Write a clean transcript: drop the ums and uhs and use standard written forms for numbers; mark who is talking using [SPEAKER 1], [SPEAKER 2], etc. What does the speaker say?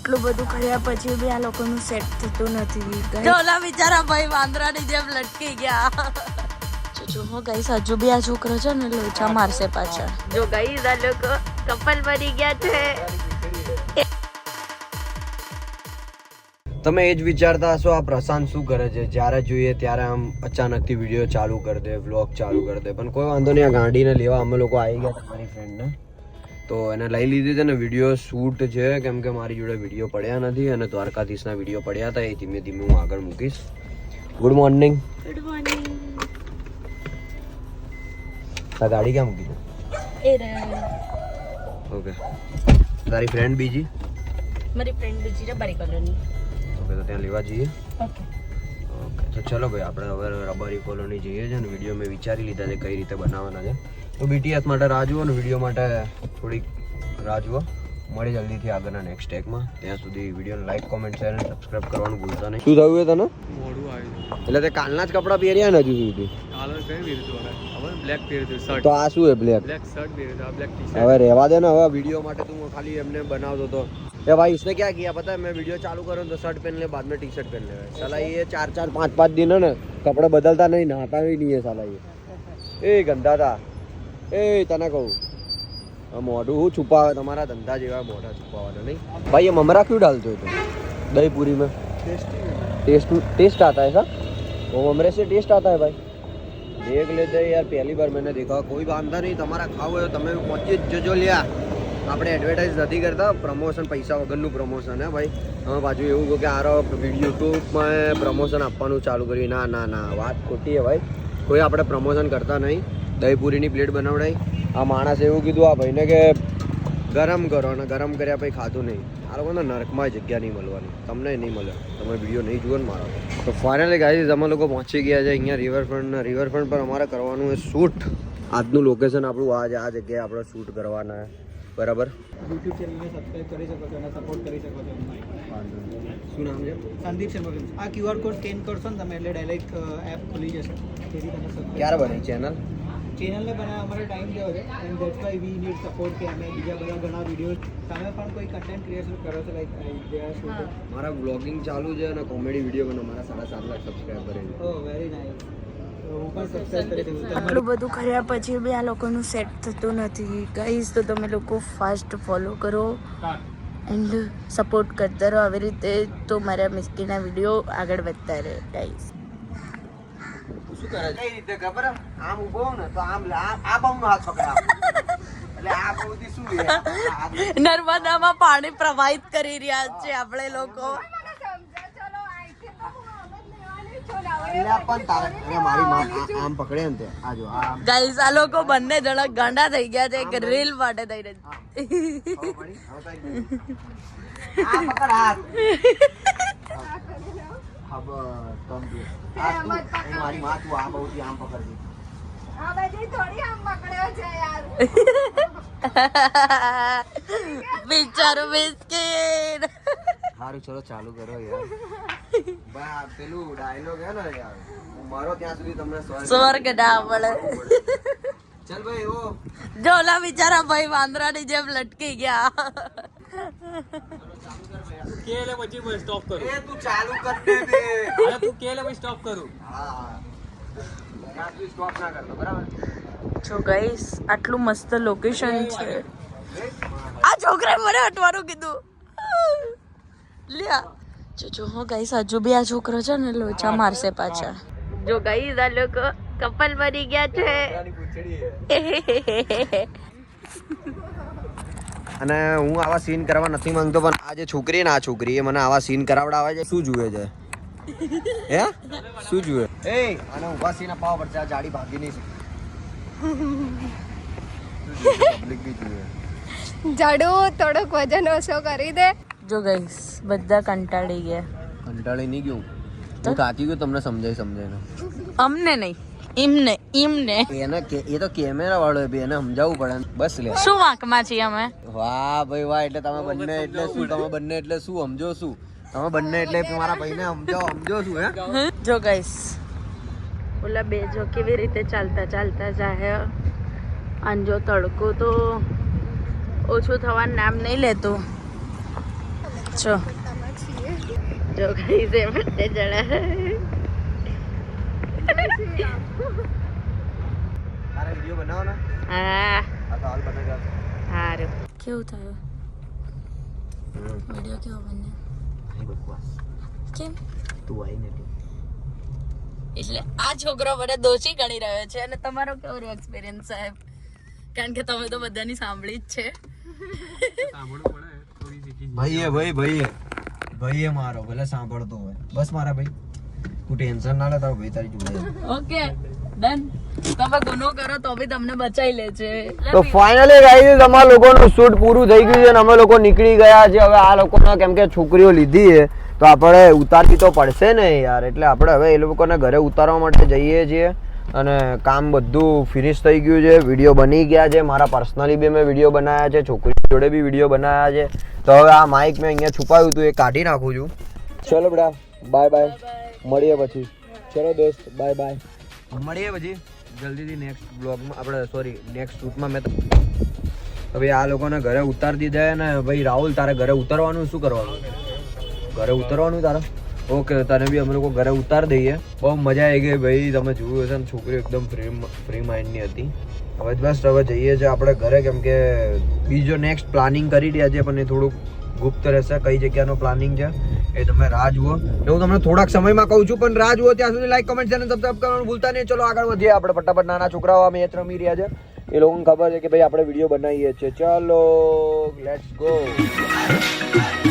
[SPEAKER 1] આટલું બધું કર્યા પછી બી આ લોકોનું સેટ થતું નથી. ઓલા બિચારા ભાઈ વાંદરાની જેમ લટકી ગયા. જો ગાઈસ હજુ બી આ છોકરો છે ને લોચા મારશે પાછા. જો ગાઈસ આ લોકો કપલ બની ગયા છે.
[SPEAKER 2] તમે એ જ વિચારતા હશો આ પ્રશાંત શું કરે છે, જ્યારે જોઈએ ત્યારે આમ અચાનકથી વિડીયો ચાલુ કરી દે, વ્લોગ ચાલુ કરી દે. પણ કોઈ વાંધો નહીં, આ ગાંડીને લેવા અમે લોકો આવી ગયા તમારી ફ્રેન્ડને, તો એને લઈ લીધી છે ને. વિડીયો શૂટ છે કેમ કે મારી જોડે વિડીયો પડ્યા નથી અને દ્વારકાધીશના વિડીયો પડ્યા હતા, એ ધીમે ધીમે હું આગળ મૂકીશ. Good morning.
[SPEAKER 1] Good morning.
[SPEAKER 2] આ ગાડી ક્યાં મૂકી છે?
[SPEAKER 1] એ રે.
[SPEAKER 2] ઓકે. તારી ફ્રેન્ડ બીજી?
[SPEAKER 1] મારી ફ્રેન્ડ બીજી છે બારી કોલોની.
[SPEAKER 2] ઓકે, તો ત્યાં લેવા જઈએ.
[SPEAKER 1] ઓકે
[SPEAKER 2] ઓકે, તો ચલો ભાઈ, આપણે હવે રબારી કોલોની જઈએ છે ને. વિડીયો મેં વિચારી લીધા છે કઈ રીતે બનાવવાના છે. તો બીટીએસ માટે રાહ જુઓ ને વિડીયો માટે થોડીક રાહ જુઓ. મળી જલ્દીથી આગળના નેક્સ્ટ ટેગમાં. ત્યાં સુધી વિડીયોને લાઈક, કોમેન્ટ, શેર અને સબસ્ક્રાઇબ કરવાનું ભૂલતા નહીં. શું થયું છે તને?
[SPEAKER 3] મોડું આવ્યું
[SPEAKER 2] એટલે તે કાલના જ કપડાં પહેર્યા ને હજુ સુધી?
[SPEAKER 3] કાલે કઈ પહેર્યું હવે બ્લેક પહેર્યું શર્ટ.
[SPEAKER 2] તો આ શું છે બ્લેક?
[SPEAKER 3] બ્લેક શર્ટ પહેર્યું આ બ્લેક ટી
[SPEAKER 2] હવે રહેવા દે ને. હવે વિડીયો માટે તું ખાલી એમને બનાવતો હતો. ए भाई इसने क्या किया पता है, मैं वीडियो चालू करूँ तो शर्ट पहन ले, बाद में टी शर्ट पहन ले. साला ये 4-5 दिन है ना कपड़े बदलता नहीं, नहाता भी नहीं है साला ये. ए गंदा था. ए तने कहूँ मोढ़ू हूँ छुपावे तुम्हारा धंधा जेवा मोढ़ा छुपावाना नहीं. भाई ये ममरा क्यों डालते हो तुम दही पूरी में? टेस्ट आता है ऐसा? वो ममरे से टेस्ट आता है भाई. देख लेते हैं यार, पहली बार मैंने देखा. कोई वांधा नहीं, તમારા ખાવ હોય તમે પહોંચી જ જજો લ્યા. આપણે એડવર્ટાઇઝ નથી કરતા, પ્રમોશન પૈસા વગરનું પ્રમોશન હે ભાઈ. હવે પાછું એવું કહું કે આરો યુટ્યુબમાં પ્રમોશન આપવાનું ચાલુ કર્યું. ના ના ના, વાત ખોટી હે ભાઈ. કોઈ આપણે પ્રમોશન કરતા નહીં. દહીપુરીની પ્લેટ બનાવડાવી. આ માણસે એવું કીધું આ ભાઈને કે ગરમ કરો, અને ગરમ કર્યા પછી ખાતું નહીં. આ લોકોને નરકમાં જગ્યા નહીં મળવાની, તમને નહીં મળે. તમે વિડીયો નહીં જુઓ ને મારો. તો ફાઇનલી ગાઈઝ અમે લોકો પહોંચી ગયા છે અહીંયા રિવરફ્રન્ટ પર. અમારે કરવાનું છે શૂટ. આજનું લોકેશન આપણું આ જગ્યાએ આપણે શૂટ કરવાના છે. બરાબર.
[SPEAKER 4] યુટ્યુબ ચેનલને સબસ્ક્રાઇબ કરી શકો છો અને સપોર્ટ કરી શકો છો.
[SPEAKER 2] શું નામ છે?
[SPEAKER 4] સંદીપ શર્મા ફિલ્મ્સ. આ QR કોડ સ્કેન કરશો ને તમે એટલે ડાયરેક્ટ એપ ખુલી જશે. તેથી તમે સબસ્ક્રાઇબ.
[SPEAKER 2] ક્યારે બની ચેનલ?
[SPEAKER 4] ચેનલને બનાવવા અમારે ટાઈમ થયો છે and that's why we need support. કે અમે બીજા બધા ઘણા વિડીયો તમે પણ કોઈ કન્ટેન્ટ ક્રિએશન કરો છો લાઈક
[SPEAKER 2] મારા બ્લોગિંગ ચાલુ છે અને કોમેડી વિડીયો પણ અમારા 7.5 લાખ સબસ્ક્રાઇબર છે.
[SPEAKER 4] ઓ વેરી નાઇસ. હું પણ સબસ્ક્રાઇબ કરી દઉં.
[SPEAKER 1] આટલું બધું કર્યા પછી બી આ લોકોનું સેટ થતું નથી ગાઈસ. તો તમે લોકો ફાસ્ટ ફોલો કરો એન્ડ સપોર્ટ કરતા રહો આવી રીતે, તો મારા મિસ્કીના વિડીયો આગળ વધતા રહે ગાઈસ.
[SPEAKER 2] શું કરે કઈ રીતે ખબર? આમ ઊભો ને તો આમ આ બાઉનો હાથ પકડા. એટલે આ બહુથી શું છે?
[SPEAKER 1] નર્મદામાં પાણી પ્રવાહિત કરી રહ્યા છે આપણે લોકો.
[SPEAKER 2] આમ પકડે ને આ જો
[SPEAKER 1] ગાઈસ આ લોકો બંને જણા ગાંડા થઈ ગયા છે એક રીલ માટે થઈને.
[SPEAKER 2] મારી માં તું આ બહુ આમ પકડતી.
[SPEAKER 1] બિચારો મિસ્કીન.
[SPEAKER 2] સારું ચલો ચાલુ કરો યાર. પેલું ડાયલોગ હે ને યાર, મારો ત્યાં સુધી તમને
[SPEAKER 1] સ્વર્ગ ના મળે.
[SPEAKER 2] ચલ ભાઈ ઓ
[SPEAKER 1] જો ઓલા બિચારા ભાઈ વાંદરાની જેમ લટકી ગયા.
[SPEAKER 3] કે લે પછી હું સ્ટોપ કરું.
[SPEAKER 2] એ તું ચાલુ કર દે બે.
[SPEAKER 3] અરે તું કે લે પછી સ્ટોપ કરું.
[SPEAKER 2] હા તું સ્ટોપ ના કરતો બરાબર.
[SPEAKER 1] જો ગાઈસ આટલું મસ્ત લોકેશન છે. આ છોકરાએ મને હટવાનું કીધું લ્યા. જો હો ગાઈસ હજુ બી આ છોકરો છે ને લોચા મારશે પાછા. જો ગાઈસ આ લોકો કપલ બની ગયા છે.
[SPEAKER 2] અને હું આવા સીન કરવા નથી માંગતો, પણ આ જે છોકરી ને આ છોકરી એ મને આવા સીન કરાવડાવે છે. શું જુએ છે હે? શું જુએ? એ અને ઊભા સીન અપાવવા પડશે. આ જાડી ભાગી નહીં શકે. પબ્લિક બી જુએ.
[SPEAKER 5] જાડુ થોડોક વજન ઓછો કરી દે.
[SPEAKER 1] જો ગાઈસ બધા કંટાળી ગયા.
[SPEAKER 2] કંટાળી નહીં ગયું, હું થાકી ગયો. તમને સમજાય
[SPEAKER 1] અમને નહીં એમને
[SPEAKER 2] એને એ તો કેમેરા વાળો બે એને સમજાવવું પડે. બસ લે
[SPEAKER 1] શું વાંકમાં છીએ અમે?
[SPEAKER 2] વાહ ભાઈ વાહ. એટલે તમે બંને એટલે શું? તમે બંને એટલે શું સમજો? શું તમે બંને એટલે મારા ભાઈને સમજો શું હે?
[SPEAKER 1] જો ગાઈસ ઓલા બે જો કેવી રીતે ચાલતા જાય. અને જો તડકો તો ઓછું થવાનું નામ નહીં લેતું. જો જો ગાઈસ એ બધે જણા
[SPEAKER 2] તારે વિડિયો બનાવો ને
[SPEAKER 1] હા
[SPEAKER 2] આ તો હાલ બને ગયા
[SPEAKER 1] હારું કેવું થયું વિડિયો કેવો બન્યો
[SPEAKER 2] નહીં બકવાસ
[SPEAKER 1] કેમ
[SPEAKER 2] તું આઈ ને
[SPEAKER 1] એટલે આ છોકરો મને દોષી ગણી રહ્યો છે અને તમારો કેવો રહ્યો એક્સપિરિયન્સ સાહેબ કારણ કે તમે તો બધાની સાંભળી જ છે
[SPEAKER 3] સાંભળવું પડે થોડી શીખી
[SPEAKER 2] ભાઈએ મારો ભલે સાંભળતો હોય બસ મારા ભાઈ તું ટેન્શન ના લે તારો ભાઈ તારી જોડે
[SPEAKER 1] ઓકે ડન તમે ગુનો કરો તો બી તમને બચાઈ લે છે
[SPEAKER 2] તો ફાઇનલી ગાઈસ અમારા લોકોનું શૂટ પૂરું થઈ ગયું છે અને અમે લોકો નીકળી ગયા છે હવે આ લોકોના કેમ કે છોકરીઓ લીધી છે તો આપણે ઉતારવી તો પડશે ને યાર એટલે આપણે હવે એ લોકોને ઘરે ઉતારવા માટે જઈએ છીએ અને કામ બધું ફિનિશ થઈ ગયું છે વિડીયો બની ગયા છે મારા પર્સનલી બી મેં વિડીયો બનાવ્યા છે છોકરી જોડે બી વિડીયો બનાવ્યા છે તો હવે આ માઇક મેં અહીંયા છુપાવ્યું હતું એ કાઢી નાખું છું ચલો બેટા બાય બાય મળીએ પછી ચલો દોસ્ત બાય બાય મળીએ પછી જલ્દીથી નેક્સ્ટ બ્લોગમાં આપણે સોરી નેક્સ્ટ શૂટમાં મેં હવે આ લોકોને ઘરે ઉતારી દીધા ને ભાઈ રાહુલ તારે ઘરે ઉતારવાનું શું કરવાનું ઘરે ઉતારવાનું તારે ઓકે તને બી અમે લોકો ઘરે ઉતારી દઈએ બહુ મજા આવી ગઈ ભાઈ તમે જોયું હશે ને છોકરી એકદમ ફ્રી માઇન્ડની હતી હવે બસ હવે જઈએ છીએ આપણે ઘરે કેમ કે બીજો નેક્સ્ટ પ્લાનિંગ કરી રહ્યા છે પણ એ થોડુંક ગુપ્ત રહેશે કઈ જગ્યાનો પ્લાનિંગ છે એ તમે રાહ જુઓ હું તમને થોડાક સમયમાં કહું છું પણ રાહ જુઓ ત્યાં સુધી લાઈક કમેન્ટ ચેનલ સબસ્ક્રાઇબ કરવાનું ભૂલતા નહીં ચલો આગળ વધીએ આપણે ફટાફટ નાના છોકરાઓ આ મેચ રમી રહ્યા છે એ લોકોને ખબર છે કે ભાઈ આપણે વિડીયો બનાવીએ છીએ ચલો લેટ્સ ગો